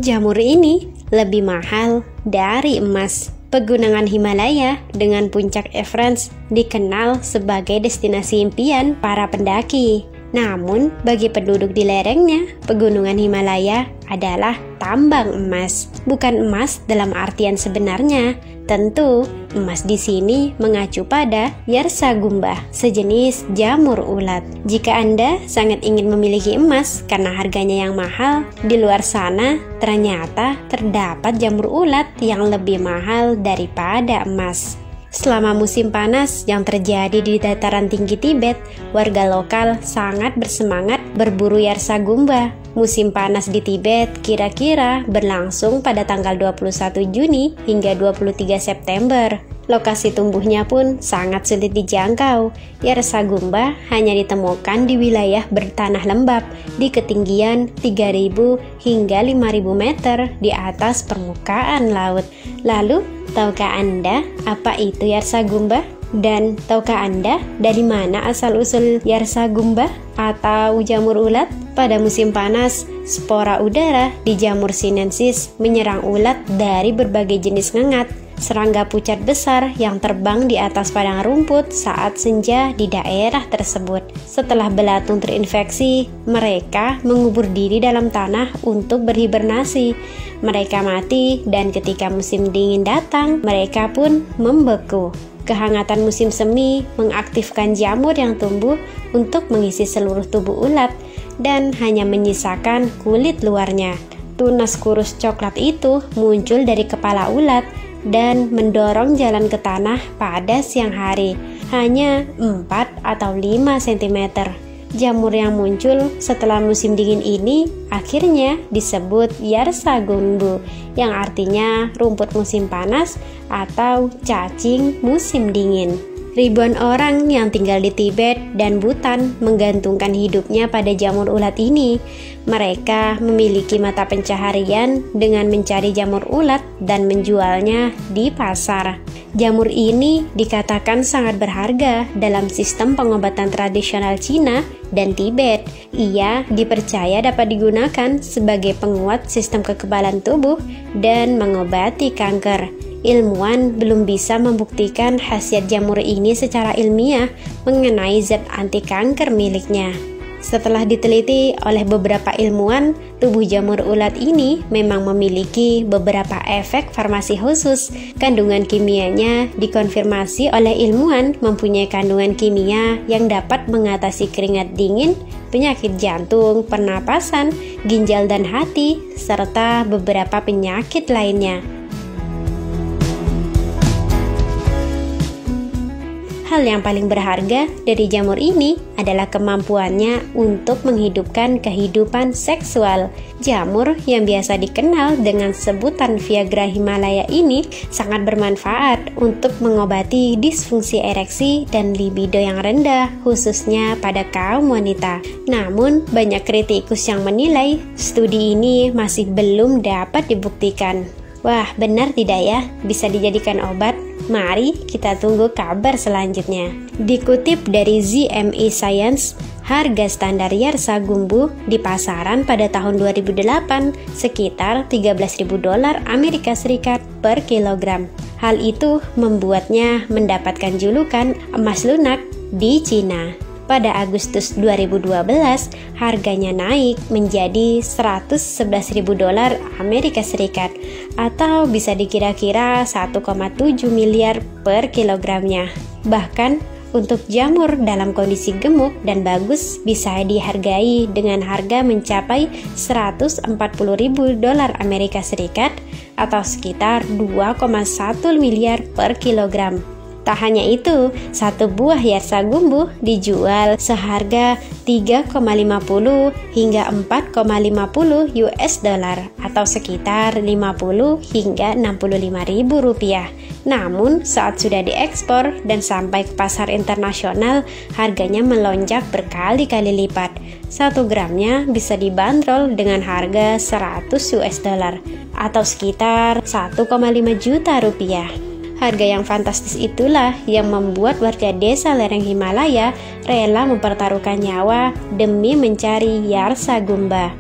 Jamur ini lebih mahal dari emas. Pegunungan Himalaya dengan puncak Everest dikenal sebagai destinasi impian para pendaki. Namun, bagi penduduk di lerengnya, pegunungan Himalaya adalah tambang emas. Bukan emas dalam artian sebenarnya. Tentu, emas di sini mengacu pada Yarsagumba, sejenis jamur ulat. Jika Anda sangat ingin memiliki emas karena harganya yang mahal, di luar sana ternyata terdapat jamur ulat yang lebih mahal daripada emas. Selama musim panas yang terjadi di dataran tinggi Tibet, warga lokal sangat bersemangat berburu Yarsagumba. Musim panas di Tibet kira-kira berlangsung pada tanggal 21 Juni hingga 23 September. Lokasi tumbuhnya pun sangat sulit dijangkau. Yarsagumba hanya ditemukan di wilayah bertanah lembab di ketinggian 3.000 hingga 5.000 meter di atas permukaan laut. Lalu, tahukah Anda apa itu Yarsagumba? Dan tahukah Anda dari mana asal-usul Yarsagumba atau jamur ulat? Pada musim panas, spora udara di jamur sinensis menyerang ulat dari berbagai jenis ngengat. Serangga pucat besar yang terbang di atas padang rumput saat senja di daerah tersebut. Setelah belatung terinfeksi, mereka mengubur diri dalam tanah untuk berhibernasi. Mereka mati dan ketika musim dingin datang, mereka pun membeku. Kehangatan musim semi mengaktifkan jamur yang tumbuh untuk mengisi seluruh tubuh ulat dan hanya menyisakan kulit luarnya. Tunas kurus coklat itu muncul dari kepala ulat dan mendorong jalan ke tanah pada siang hari, hanya 4 atau 5 cm. Jamur yang muncul setelah musim dingin ini akhirnya disebut Yarsagumbu, yang artinya rumput musim panas atau cacing musim dingin. Ribuan orang yang tinggal di Tibet dan Bhutan menggantungkan hidupnya pada jamur ulat ini. Mereka memiliki mata pencaharian dengan mencari jamur ulat dan menjualnya di pasar. Jamur ini dikatakan sangat berharga dalam sistem pengobatan tradisional Cina dan Tibet. Ia dipercaya dapat digunakan sebagai penguat sistem kekebalan tubuh dan mengobati kanker. Ilmuwan belum bisa membuktikan khasiat jamur ini secara ilmiah mengenai zat anti kanker miliknya. Setelah diteliti oleh beberapa ilmuwan, tubuh jamur ulat ini memang memiliki beberapa efek farmasi khusus. Kandungan kimianya dikonfirmasi oleh ilmuwan mempunyai kandungan kimia yang dapat mengatasi keringat dingin, penyakit jantung, pernapasan, ginjal dan hati, serta beberapa penyakit lainnya. Hal yang paling berharga dari jamur ini adalah kemampuannya untuk menghidupkan kehidupan seksual. Jamur yang biasa dikenal dengan sebutan Viagra Himalaya ini sangat bermanfaat untuk mengobati disfungsi ereksi dan libido yang rendah, khususnya pada kaum wanita. Namun, banyak kritikus yang menilai studi ini masih belum dapat dibuktikan. Wah, benar tidak ya? Bisa dijadikan obat? Mari kita tunggu kabar selanjutnya. Dikutip dari ZME Science, harga standar Yarsagumbu di pasaran pada tahun 2008 sekitar $13.000 Amerika Serikat per kilogram. Hal itu membuatnya mendapatkan julukan emas lunak di Cina. Pada Agustus 2012, harganya naik menjadi $111.000 Amerika Serikat atau bisa dikira-kira 1,7 miliar per kilogramnya. Bahkan untuk jamur dalam kondisi gemuk dan bagus bisa dihargai dengan harga mencapai $140.000 Amerika Serikat atau sekitar 2,1 miliar per kilogram. Tak hanya itu, satu buah Yarsagumbu dijual seharga 3,50 hingga 4,50 US dollar atau sekitar 50 hingga 65 ribu rupiah. Namun saat sudah diekspor dan sampai ke pasar internasional, harganya melonjak berkali-kali lipat. 1 gramnya bisa dibanderol dengan harga 100 US dollar atau sekitar 1,5 juta rupiah. Harga yang fantastis itulah yang membuat warga desa lereng Himalaya rela mempertaruhkan nyawa demi mencari Yarsagumba.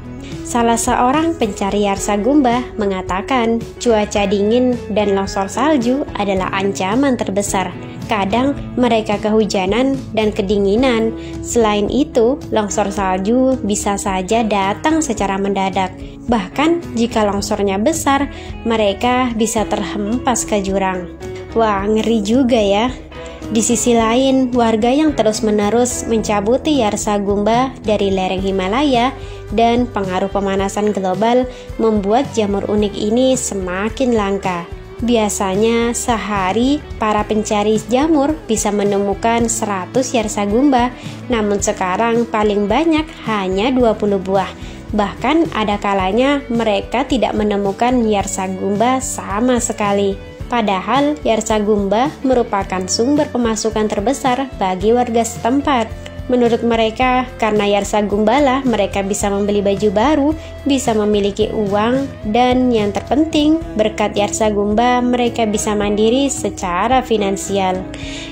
Salah seorang pencari Yarsagumba mengatakan cuaca dingin dan longsor salju adalah ancaman terbesar. Kadang mereka kehujanan dan kedinginan. Selain itu, longsor salju bisa saja datang secara mendadak. Bahkan jika longsornya besar, mereka bisa terhempas ke jurang. Wah, ngeri juga ya. Di sisi lain, warga yang terus-menerus mencabuti Yarsagumba dari lereng Himalaya dan pengaruh pemanasan global membuat jamur unik ini semakin langka. Biasanya sehari para pencari jamur bisa menemukan 100 Yarsagumba, namun sekarang paling banyak hanya 20 buah. Bahkan ada kalanya mereka tidak menemukan Yarsagumba sama sekali. Padahal Yarsagumba merupakan sumber pemasukan terbesar bagi warga setempat. Menurut mereka, karena Yarsagumba lah mereka bisa membeli baju baru, bisa memiliki uang, dan yang terpenting, berkat Yarsagumba mereka bisa mandiri secara finansial.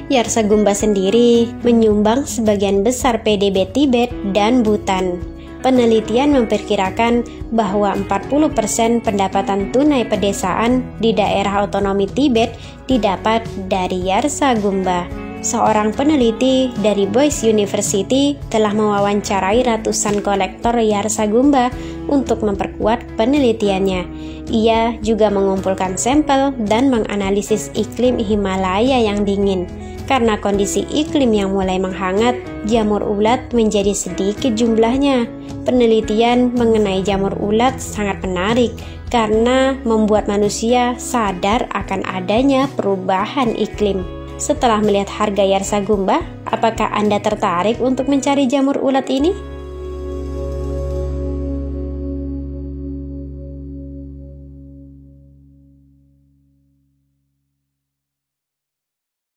Yarsagumba sendiri menyumbang sebagian besar PDB Tibet dan Bhutan. Penelitian memperkirakan bahwa 40% pendapatan tunai pedesaan di daerah otonomi Tibet didapat dari Yarsagumba. Seorang peneliti dari Boise University telah mewawancarai ratusan kolektor Yarsagumba untuk memperkuat penelitiannya. Ia juga mengumpulkan sampel dan menganalisis iklim Himalaya yang dingin. Karena kondisi iklim yang mulai menghangat, jamur ulat menjadi sedikit jumlahnya. Penelitian mengenai jamur ulat sangat menarik karena membuat manusia sadar akan adanya perubahan iklim. Setelah melihat harga Yarsagumba, apakah Anda tertarik untuk mencari jamur ulat ini?